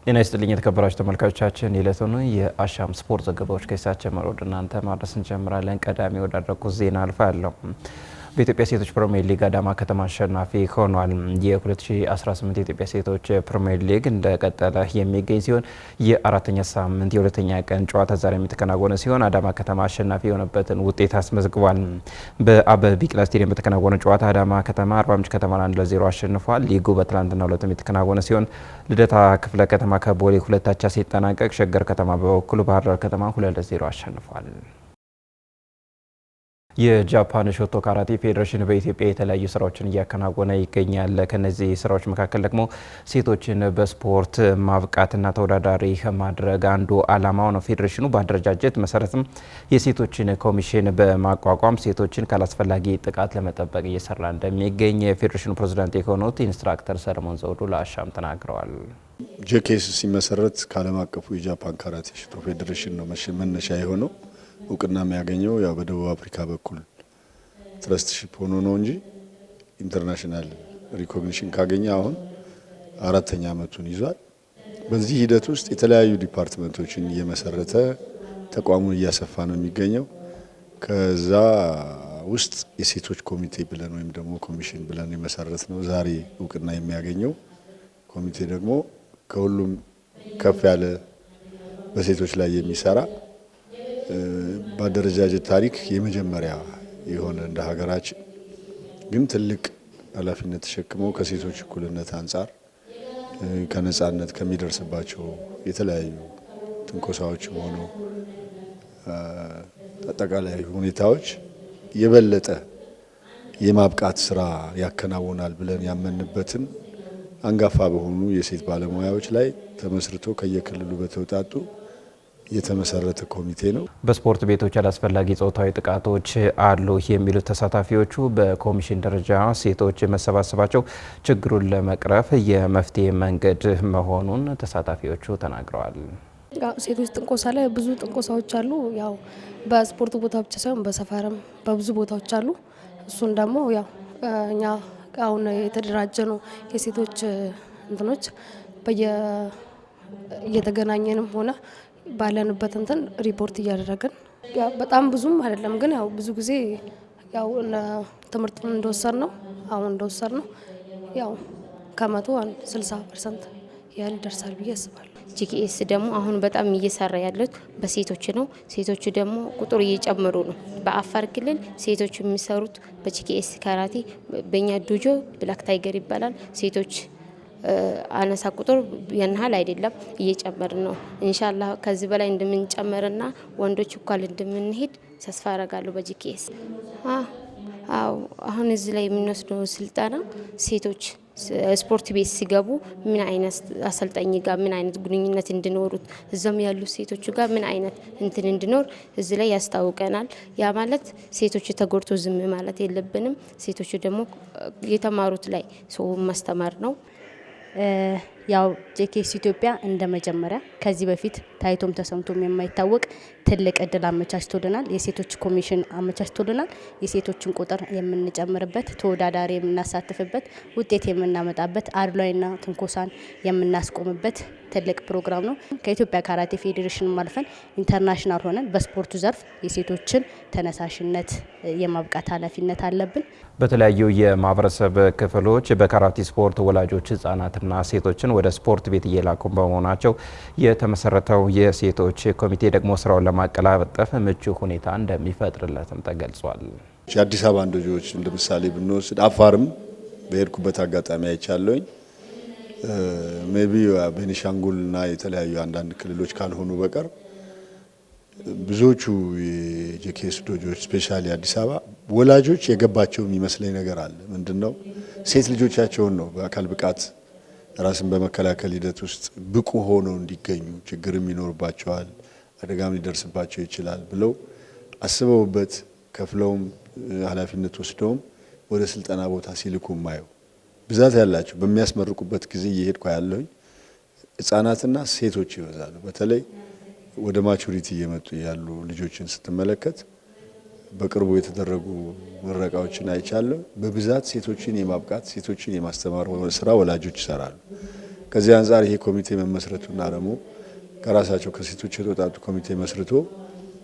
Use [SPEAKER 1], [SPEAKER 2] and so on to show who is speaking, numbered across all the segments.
[SPEAKER 1] ጤና ይስጥልኝ የተከበራችሁ ተመልካቾቻችን፣ የዕለቱን የአሻም ስፖርት ዘገባዎች ከሳቸው ወደ እናንተ ማድረስ እንጀምራለን። ቀዳሚ ወዳደረኩት ዜና አልፋለሁ። በኢትዮጵያ ሴቶች ፕሪሚየር ሊግ አዳማ ከተማ አሸናፊ ሆኗል። የ2018 የኢትዮጵያ ሴቶች ፕሪሚየር ሊግ እንደቀጠለ የሚገኝ ሲሆን የአራተኛ ሳምንት የሁለተኛ ቀን ጨዋታ ዛሬ የተከናወነ ሲሆን አዳማ ከተማ አሸናፊ የሆነበትን ውጤት አስመዝግቧል። በአበበ ቢቂላ ስቴዲየም በተከናወነ ጨዋታ አዳማ ከተማ አርባ ምንጭ ከተማን 1-0 አሸንፏል። ሊጉ በትላንትናው ዕለት የተከናወነ ሲሆን ልደታ ክፍለ ከተማ ከቦሌ 2-2 ሲጠናቀቅ ሸገር ከተማ በበኩሉ ባህር ዳር ከተማ 2-0 አሸንፏል። የጃፓን ሾቶ ካራቴ ፌዴሬሽን በኢትዮጵያ የተለያዩ ስራዎችን እያከናወነ ይገኛል። ከነዚህ ስራዎች መካከል ደግሞ ሴቶችን በስፖርት ማብቃትና ተወዳዳሪ ማድረግ አንዱ ዓላማው ነው። ፌዴሬሽኑ በአደረጃጀት መሰረትም የሴቶችን ኮሚሽን በማቋቋም ሴቶችን ካላስፈላጊ ጥቃት ለመጠበቅ እየሰራ እንደሚገኝ የፌዴሬሽኑ ፕሬዝዳንት የሆኑት ኢንስትራክተር ሰለሞን ዘውዱ ለአሻም ተናግረዋል።
[SPEAKER 2] ጄኬስ ሲመሰረት ከዓለም አቀፉ የጃፓን ካራቴ ሾቶ ፌዴሬሽን ነው መነሻ የሆነው። እውቅና የሚያገኘው ያው በደቡብ አፍሪካ በኩል ትረስትሺፕ ሆኖ ነው እንጂ ኢንተርናሽናል ሪኮግኒሽን ካገኘ አሁን አራተኛ ዓመቱን ይዟል። በዚህ ሂደት ውስጥ የተለያዩ ዲፓርትመንቶችን እየመሰረተ ተቋሙን እያሰፋ ነው የሚገኘው። ከዛ ውስጥ የሴቶች ኮሚቴ ብለን ወይም ደግሞ ኮሚሽን ብለን የመሰረት ነው ዛሬ እውቅና የሚያገኘው ኮሚቴ ደግሞ ከሁሉም ከፍ ያለ በሴቶች ላይ የሚሰራ በአደረጃጀት ታሪክ የመጀመሪያ የሆነ እንደ ሀገራችን ግን ትልቅ ኃላፊነት ተሸክመው ከሴቶች እኩልነት አንጻር ከነጻነት ከሚደርስባቸው የተለያዩ ትንኮሳዎችም ሆኖ አጠቃላይ ሁኔታዎች የበለጠ የማብቃት ስራ ያከናውናል ብለን ያመንበትን አንጋፋ በሆኑ የሴት ባለሙያዎች ላይ ተመስርቶ ከየክልሉ በተውጣጡ የተመሰረተ ኮሚቴ ነው።
[SPEAKER 1] በስፖርት ቤቶች አላስፈላጊ ጾታዊ ጥቃቶች አሉ የሚሉት ተሳታፊዎቹ በኮሚሽን ደረጃ ሴቶች መሰባሰባቸው ችግሩን ለመቅረፍ የመፍትሄ መንገድ መሆኑን ተሳታፊዎቹ ተናግረዋል።
[SPEAKER 3] ሴቶች ጥንቆሳ ላይ ብዙ ጥንቆሳዎች አሉ። ያው በስፖርት ቦታ ብቻ ሳይሆን በሰፈርም በብዙ ቦታዎች አሉ። እሱን ደግሞ ያው እኛ አሁን የተደራጀ ነው የሴቶች እንትኖች እየተገናኘንም ሆነ ባለንበት እንትን ሪፖርት እያደረግን ያው በጣም ብዙም አይደለም ግን ያው ብዙ ጊዜ ያው ትምህርት እንደወሰድ ነው አሁን እንደወሰድ ነው ያው ከመቶ 60% ያህል ይደርሳል ብዬ አስባለሁ።
[SPEAKER 4] ጂኬኤስ ደግሞ አሁን በጣም እየሰራ ያለው በሴቶች ነው። ሴቶች ደግሞ ቁጥር እየጨመሩ ነው። በአፋር ክልል ሴቶች የሚሰሩት በጂኬኤስ ካራቴ በእኛ ዶጆ ብላክ ታይገር ይባላል። ሴቶች አነሳ ቁጥር ያንሃል አይደለም እየጨመረ ነው። ኢንሻአላህ ከዚህ በላይ እንደምንጨመርና ወንዶች እኩል እንደምንሄድ ተስፋ አደርጋለሁ። በጂኬኤስ አሁን እዚህ ላይ የምንወስደው ስልጠና ሴቶች ስፖርት ቤት ሲገቡ ምን አይነት አሰልጣኝ ጋር ምን አይነት ግንኙነት እንዲኖሩት እዛም ያሉ ሴቶች ጋር ምን አይነት እንትን እንዲኖር እዚህ ላይ ያስታውቀናል። ያ ማለት ሴቶች ተጎድቶ ዝም ማለት የለብንም። ሴቶች ደግሞ የተማሩት ላይ ሰው ማስተማር ነው።
[SPEAKER 5] ያው ጄኬኤስ ኢትዮጵያ እንደ መጀመሪያ ከዚህ በፊት ታይቶም ተሰምቶም የማይታወቅ ትልቅ እድል አመቻችቶልናል። የሴቶች ኮሚሽን አመቻችቶልናል። የሴቶችን ቁጥር የምንጨምርበት፣ ተወዳዳሪ የምናሳትፍበት፣ ውጤት የምናመጣበት፣ አድሏይና ትንኮሳን የምናስቆምበት ትልቅ ፕሮግራም ነው። ከኢትዮጵያ ካራቴ ፌዴሬሽን ማልፈን ኢንተርናሽናል ሆነን በስፖርቱ ዘርፍ የሴቶችን ተነሳሽነት የማብቃት ኃላፊነት አለብን።
[SPEAKER 1] በተለያዩ የማህበረሰብ ክፍሎች በካራቴ ስፖርት ወላጆች ህጻናትና ሴቶችን ወደ ስፖርት ቤት እየላኩ በመሆናቸው የተመሰረተው የሴቶች ኮሚቴ ደግሞ ስራውን ለማቀላጠፍ ምቹ ሁኔታ እንደሚፈጥርለትም ተገልጿል።
[SPEAKER 2] የአዲስ አበባ ልጆች እንደ ምሳሌ ብንወስድ አፋርም በሄድኩበት አጋጣሚ አይቻለሁኝ። ሜቢ ቤኒሻንጉልና የተለያዩ አንዳንድ ክልሎች ካልሆኑ በቀር ብዙዎቹ የጄኬኤስ ዶጆች ስፔሻሊ አዲስ አበባ ወላጆች የገባቸው የሚመስለኝ ነገር አለ። ምንድነው ሴት ልጆቻቸውን ነው በአካል ብቃት ራስን በመከላከል ሂደት ውስጥ ብቁ ሆነው እንዲገኙ ችግርም ይኖርባቸዋል፣ አደጋም ሊደርስባቸው ይችላል ብለው አስበውበት ከፍለውም ኃላፊነት ወስደውም ወደ ስልጠና ቦታ ሲልኩ ማየው ብዛት ያላቸው በሚያስመርቁበት ጊዜ እየሄድኩ ያለሁኝ ህጻናትና ሴቶች ይበዛሉ። በተለይ ወደ ማቹሪቲ እየመጡ ያሉ ልጆችን ስትመለከት በቅርቡ የተደረጉ ምረቃዎችን አይቻለሁ። በብዛት ሴቶችን የማብቃት ሴቶችን የማስተማር ስራ ወላጆች ይሰራሉ። ከዚህ አንጻር ይሄ ኮሚቴ መመስረቱና ደግሞ ከራሳቸው ከሴቶች የተወጣጡ ኮሚቴ መስርቶ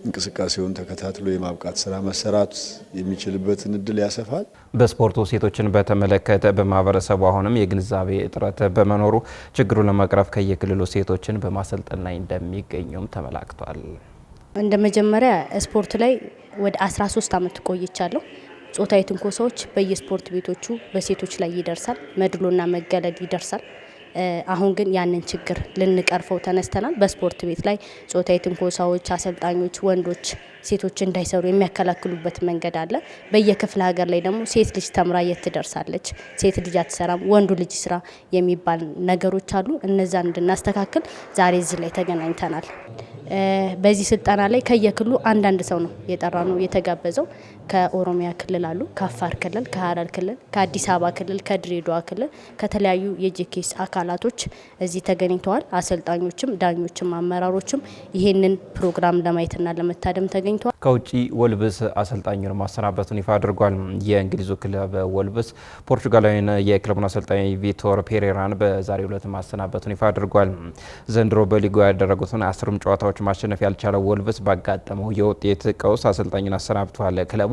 [SPEAKER 2] እንቅስቃሴውን ተከታትሎ የማብቃት ስራ መሰራት የሚችልበትን እድል ያሰፋል።
[SPEAKER 1] በስፖርቱ ሴቶችን በተመለከተ በማህበረሰቡ አሁንም የግንዛቤ እጥረት በመኖሩ ችግሩን ለመቅረፍ ከየክልሉ ሴቶችን በማሰልጠን ላይ እንደሚገኙም ተመላክቷል።
[SPEAKER 5] እንደ መጀመሪያ ስፖርት ላይ ወደ 13 ዓመት ቆይቻለሁ። ጾታዊ ትንኮሳዎች በየስፖርት ቤቶቹ በሴቶች ላይ ይደርሳል፣ መድሎና መገለል ይደርሳል። አሁን ግን ያንን ችግር ልንቀርፈው ተነስተናል። በስፖርት ቤት ላይ ጾታዊ ትንኮሳዎች አሰልጣኞች ወንዶች ሴቶች እንዳይሰሩ የሚያከላክሉበት መንገድ አለ። በየክፍለ ሀገር ላይ ደግሞ ሴት ልጅ ተምራ የት ትደርሳለች፣ ሴት ልጅ አትሰራም፣ ወንዱ ልጅ ስራ የሚባል ነገሮች አሉ። እነዛን እንድናስተካክል ዛሬ እዚህ ላይ ተገናኝተናል። በዚህ ስልጠና ላይ ከየክልሉ አንዳንድ ሰው ነው የጠራ ነው የተጋበዘው። ከኦሮሚያ ክልል አሉ፣ ከአፋር ክልል፣ ከሀረር ክልል፣ ከአዲስ አበባ ክልል፣ ከድሬዳዋ ክልል ከተለያዩ የጄኬስ አካላቶች እዚህ ተገኝተዋል። አሰልጣኞችም ዳኞችም አመራሮችም ይሄንን ፕሮግራም ለማየትና ለመታደም ተገኝተዋል።
[SPEAKER 1] ከውጪ ወልብስ አሰልጣኙን ማሰናበቱን ይፋ አድርጓል። የእንግሊዙ ክለብ ወልብስ ፖርቹጋላዊን የክለቡን አሰልጣኝ ቪቶር ፔሬራን በዛሬው ዕለት ማሰናበቱን ይፋ አድርጓል። ዘንድሮ በሊጉ ያደረጉትን 10 ጨዋታዎች ማሸነፍ ያልቻለው ወልብስ ባጋጠመው የውጤት ቀውስ አሰልጣኙን አሰናብቷል። ክለቡ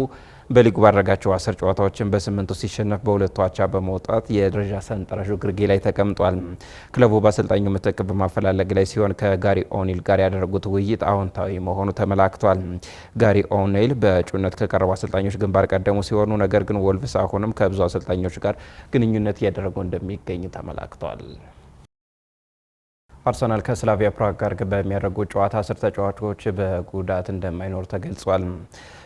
[SPEAKER 1] በሊጉ ባደረጋቸው 10 ጨዋታዎችን በ8ቱ ሲሸነፍ በሁለቱ አቻ በመውጣት የደረጃ ሰንጠረዡ ግርጌ ላይ ተቀምጧል። ክለቡ በአሰልጣኙ ምትክ በማፈላለግ ላይ ሲሆን ከጋሪ ኦኒል ጋር ያደረጉት ውይይት አዎንታዊ መሆኑ ተመላክቷል። ጋሪ ኦኒል በእጩነት ከቀረቡ አሰልጣኞች ግንባር ቀደሙ ሲሆኑ ነገር ግን ወልቭስ አሁንም ከብዙ አሰልጣኞች ጋር ግንኙነት እያደረጉ እንደሚገኝ ተመላክቷል። አርሰናል ከስላቪያ ፕራግ ጋር በሚያደርጉት ጨዋታ 10 ተጫዋቾች በጉዳት እንደማይኖር ተገልጿል።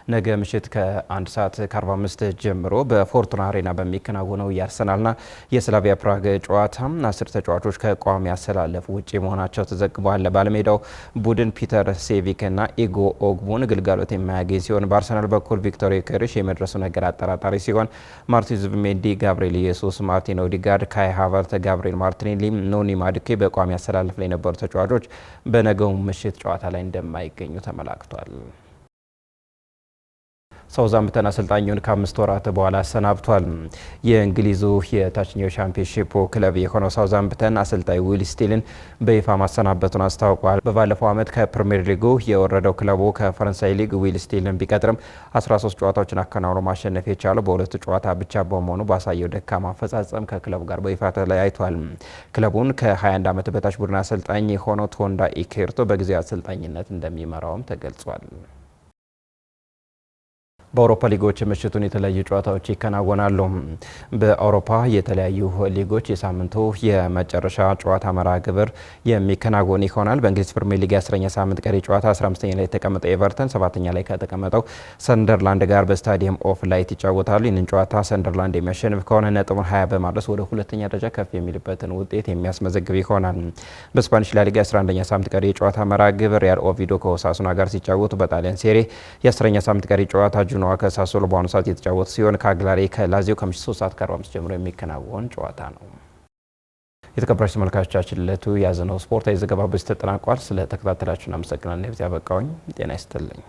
[SPEAKER 1] ነገ ምሽት ከ1 ሰዓት ከ45 ጀምሮ በፎርቱና አሬና በሚከናወነው የአርሰናልና የስላቪያ ፕራግ ጨዋታ 10 ተጫዋቾች ከቋሚ አሰላለፍ ውጪ መሆናቸው ተዘግቧል። ባለሜዳው ቡድን ፒተር ሴቪክና ኢጎ ኦግቡን ግልጋሎት የማያገኝ ሲሆን በአርሰናል በኩል ቪክቶር ዮኬሬሽ የመድረሱ ነገር አጠራጣሪ ሲሆን ማርቲን ዙቢሜንዲ፣ ጋብሪኤል ኢየሱስ፣ ማርቲን ኦዲጋርድ፣ ካይ ሃቨርት፣ ጋብሪኤል ማርቲኔሊ፣ ኖኒ ማዱኬ በቋሚ አሰላለፍ ላይ የነበሩ ተጫዋቾች በነገው ምሽት ጨዋታ ላይ እንደማይገኙ ተመላክቷል። ሳውዛምፕተን አሰልጣኙን ከ5 ወራት በኋላ አሰናብቷል። የእንግሊዙ የታችኛው ሻምፒዮንሺፕ ክለብ የሆነው ሳውዛምፕተን አሰልጣኝ ዊል ስቲልን በይፋ ማሰናበቱን አስታውቋል። በባለፈው ዓመት ከፕሪሚየር ሊጉ የወረደው ክለቡ ከፈረንሳይ ሊግ ዊል ስቲልን ቢቀጥርም 13 ጨዋታዎችን አከናውኖ ማሸነፍ የቻለው በሁለቱ ጨዋታ ብቻ በመሆኑ ባሳየው ደካማ አፈጻጸም ከክለቡ ጋር በይፋ ተለያይቷል። ክለቡን ከ21 ዓመት በታች ቡድን አሰልጣኝ የሆነው ቶንዳ ኢኬርቶ በጊዜያዊ አሰልጣኝነት እንደሚመራውም ተገልጿል። በአውሮፓ ሊጎች ምሽቱን የተለያዩ ጨዋታዎች ይከናወናሉ። በአውሮፓ የተለያዩ ሊጎች የሳምንቱ የመጨረሻ ጨዋታ መርሃ ግብር የሚከናወን ይሆናል። በእንግሊዝ ፕሪሚየር ሊግ 10ኛ ሳምንት ቀሪ ጨዋታ 15ኛ ላይ የተቀመጠው ኤቨርተን 7ኛ ላይ ከተቀመጠው ሰንደርላንድ ጋር በስታዲየም ኦፍ ላይት ይጫወታሉ። ይህንን ጨዋታ ሰንደርላንድ የሚያሸንፍ ከሆነ ነጥቡን 20 በማድረስ ወደ ሁለተኛ ደረጃ ከፍ የሚልበትን ውጤት የሚያስመዘግብ ይሆናል። በስፓኒሽ ላሊጋ 11ኛ ሳምንት ቀሪ የጨዋታ መርሃ ግብር ሪያል ኦቪዶ ከኦሳሱና ጋር ሲጫወቱ፣ በጣሊያን ሴሪ የ10ኛ ሳምንት ቀሪ ጨዋታ ጁኖዋ ከሳሶሎ በአሁኑ ሰዓት የተጫወቱ ሲሆን ካግላሪ ከላዚዮ ከምሽቱ 3 ሰዓት ከ45 ጀምሮ የሚከናወን ጨዋታ ነው። የተከበራችሁ ተመልካቾቻችን ለቱ ያዘነው ስፖርታዊ ዘገባ በዚህ ተጠናቋል። ስለ ተከታተላችሁ እናመሰግናለን። በዚያ በቃኝ። ጤና ይስጥልኝ።